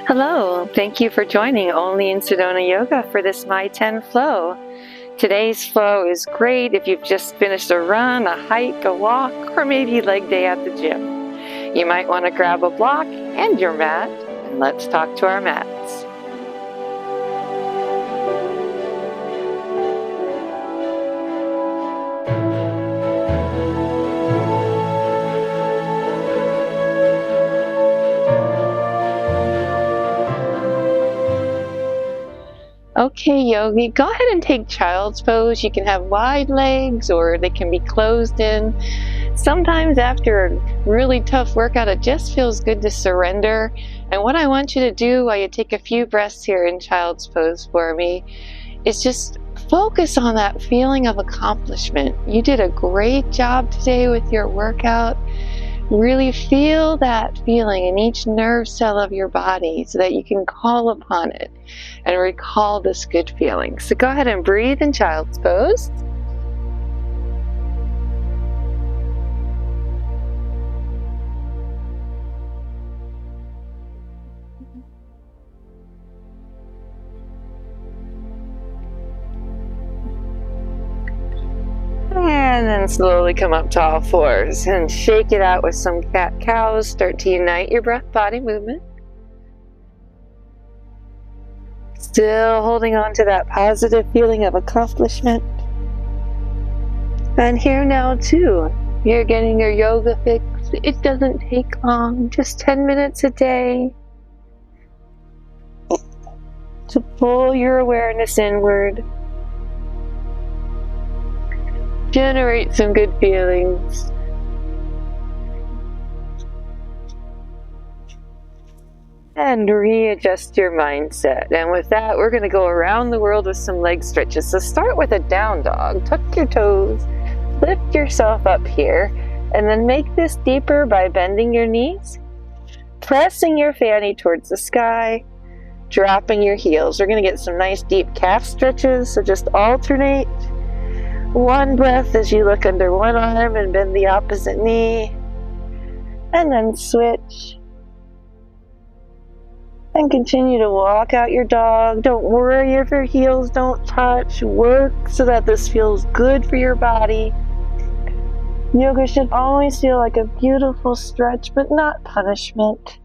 Hello, thank you for joining Only in Sedona Yoga for this My 10 flow. Today's flow is great if you've just finished a run, a hike, a walk, or maybe leg day at the gym. You might want to grab a block and your mat, and let's talk to our mats. Okay, Yogi, go ahead and take child's pose. You can have wide legs or they can be closed in. Sometimes after a really tough workout, it just feels good to surrender. And what I want you to do while you take a few breaths here in child's pose for me is just focus on that feeling of accomplishment. You did a great job today with your workout. Really feel that feeling in each nerve cell of your body so that you can call upon it and recall this good feeling. So go ahead and breathe in child's pose. And then slowly come up to all fours and shake it out with some cat-cows. Start to unite your breath-body movement. Still holding on to that positive feeling of accomplishment. And here now too, you're getting your yoga fix. It doesn't take long, just 10 minutes a day to pull your awareness inward. Generate some good feelings. And readjust your mindset. And with that, we're going to go around the world with some leg stretches. So start with a down dog. Tuck your toes. Lift yourself up here. And then make this deeper by bending your knees. Pressing your fanny towards the sky. Dropping your heels. We're going to get some nice deep calf stretches. So just alternate. One breath as you look under one arm and bend the opposite knee. And then switch. And continue to walk out your dog. Don't worry if your heels don't touch. Work so that this feels good for your body. Yoga should always feel like a beautiful stretch, but not punishment.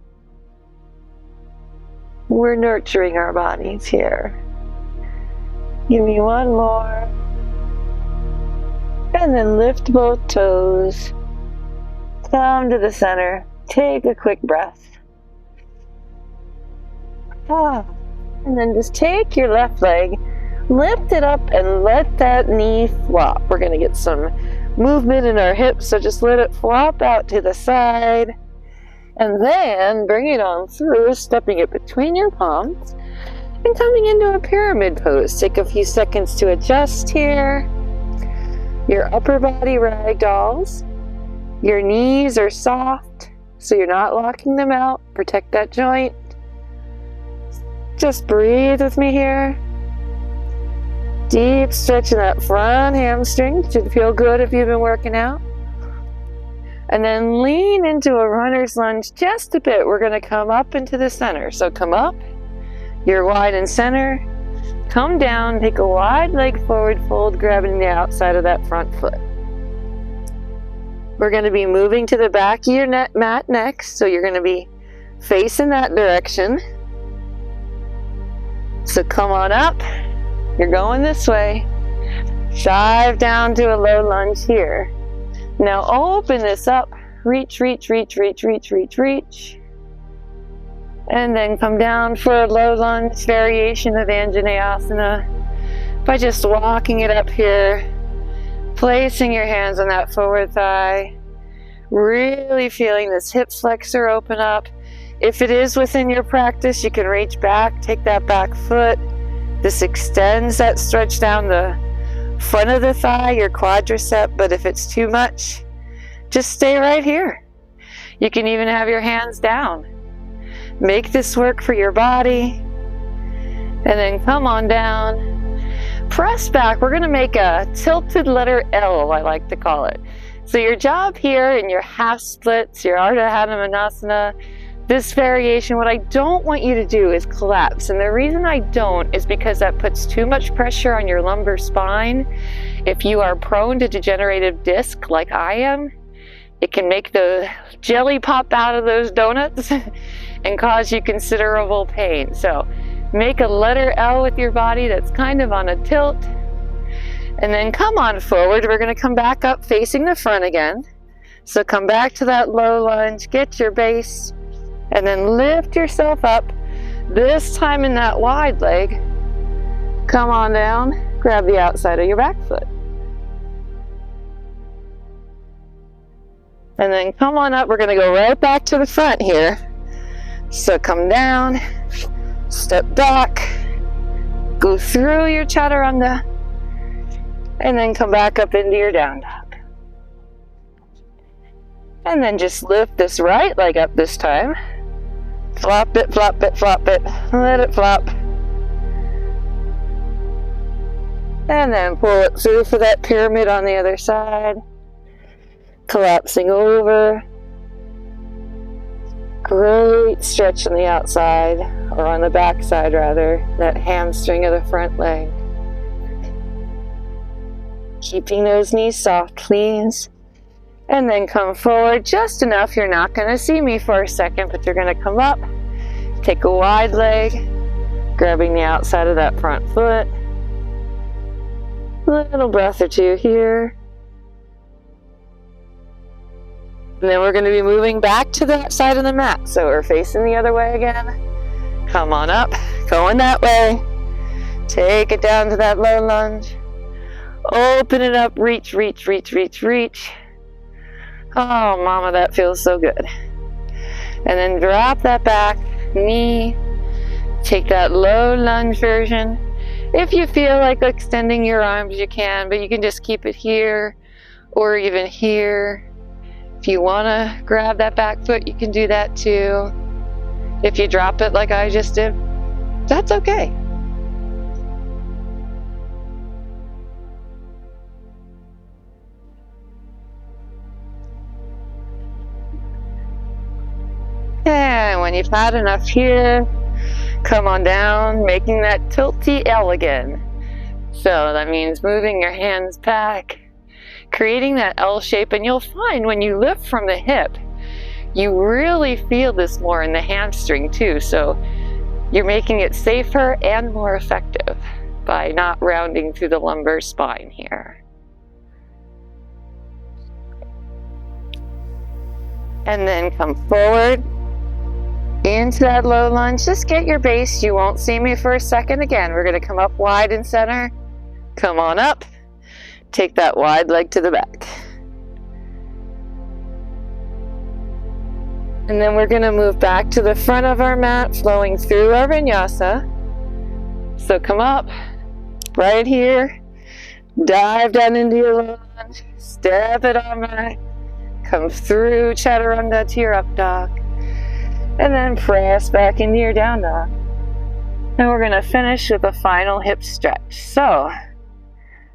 We're nurturing our bodies here. Give me one more. And then lift both toes. Come to the center. Take a quick breath. And then just take your left leg, lift it up and let that knee flop. We're going to get some movement in our hips, so just let it flop out to the side. And then bring it on through, stepping it between your palms and coming into a pyramid pose. Take a few seconds to adjust here. Your upper body ragdolls. Your knees are soft, so you're not locking them out. Protect that joint. Just breathe with me here. Deep stretch in that front hamstring. Should feel good if you've been working out. And then lean into a runner's lunge just a bit. We're going to come up into the center. So come up. You're wide in center. Come down, take a wide leg forward fold, grabbing the outside of that front foot. We're going to be moving to the back of your mat next, so you're going to be facing that direction. So come on up, you're going this way. Dive down to a low lunge here. Now open this up, reach, reach, reach, reach, reach, reach, reach. And then come down for a low lunge variation of Anjaneyasana by just walking it up here, placing your hands on that forward thigh, really feeling this hip flexor open up. If it is within your practice, you can reach back, take that back foot. This extends that stretch down the front of the thigh, your quadricep, but if it's too much, just stay right here. You can even have your hands down. Make this work for your body. And then come on down. Press back. We're going to make a tilted letter L, I like to call it. So your job here in your half splits, your Ardha Hanumanasana, This variation, what I don't want you to do is collapse. And the reason I don't is because that puts too much pressure on your lumbar spine. If you are prone to degenerative disc like I am, it can make the jelly pop out of those donuts and cause you considerable pain. So make a letter L with your body that's kind of on a tilt. And then come on forward. We're going to come back up facing the front again. So come back to that low lunge, get your base, and then lift yourself up. This time in that wide leg. Come on down, grab the outside of your back foot. And then come on up. We're going to go right back to the front here. So come down, step back, go through your chaturanga, and then come back up into your down dog. And then just lift this right leg up this time. Flop it, flop it, flop it. Let it flop. And then pull it through for that pyramid on the other side. Collapsing over. Great stretch on the outside, or on the back side rather, that hamstring of the front leg. Keeping those knees soft, please. And then come forward just enough. You're not going to see me for a second, but you're going to come up, take a wide leg, grabbing the outside of that front foot. A little breath or two here. And then we're going to be moving back to that side of the mat. So we're facing the other way again. Come on up, going that way. Take it down to that low lunge. Open it up, reach, reach, reach, reach, reach. Oh, mama, that feels so good. And then drop that back knee. Take that low lunge version. If you feel like extending your arms, you can, but you can just keep it here or even here. If you want to grab that back foot, you can do that too. If you drop it like I just did, that's okay. And when you've had enough here, come on down, making that tilty L again. So that means moving your hands back, creating that L shape, and you'll find when you lift from the hip, you really feel this more in the hamstring too. So you're making it safer and more effective by not rounding through the lumbar spine here. And then come forward into that low lunge. Just get your base. You won't see me for a second. Again, we're going to come up wide in center. Come on up. Take that wide leg to the back. And then we're going to move back to the front of our mat, flowing through our vinyasa. So come up right here. Dive down into your low lunge. Step it on back. Come through chaturanga to your up dog. And then press back into your down dog. And we're going to finish with a final hip stretch. So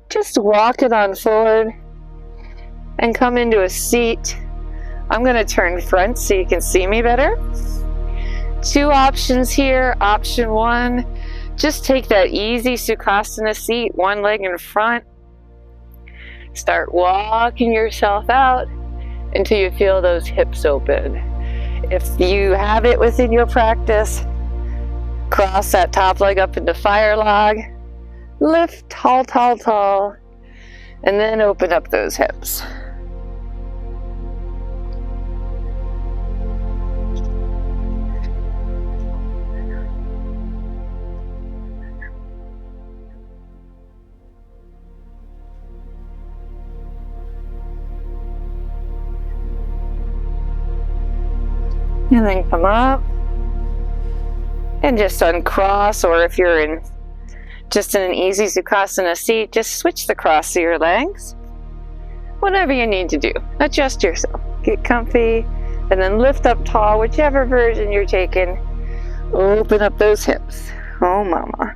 just walk it on forward and come into a seat. I'm going to turn front so you can see me better. Two options here. Option one, just take that easy Sukhasana seat, one leg in front. Start walking yourself out until you feel those hips open. If you have it within your practice, cross that top leg up into fire log, lift tall, tall, tall, and then open up those hips. And then come up and just uncross, or if you're in just in an easy Sukhasana seat, just switch the cross of your legs. Whatever you need to do, adjust yourself, get comfy, and then lift up tall, whichever version you're taking. Open up those hips. Oh mama.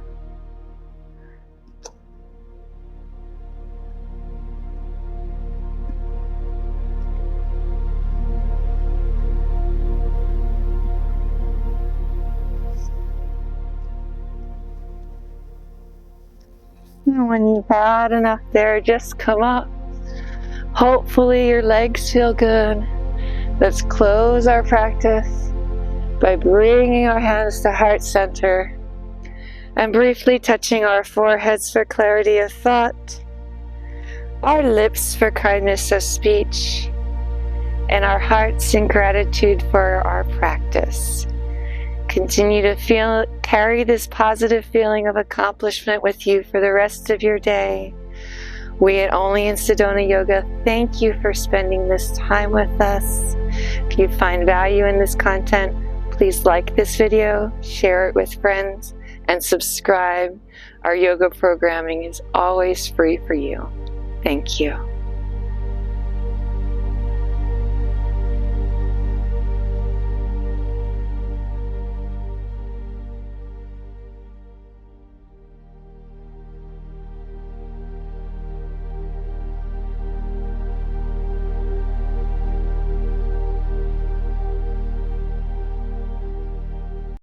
And when you've had enough there, just come up. Hopefully your legs feel good. Let's close our practice by bringing our hands to heart center and briefly touching our foreheads for clarity of thought, our lips for kindness of speech, and our hearts in gratitude for our practice. Continue to carry this positive feeling of accomplishment with you for the rest of your day. We at Only in Sedona Yoga thank you for spending this time with us. If you find value in this content, please like this video, share it with friends, and subscribe. Our yoga programming is always free for you. Thank you.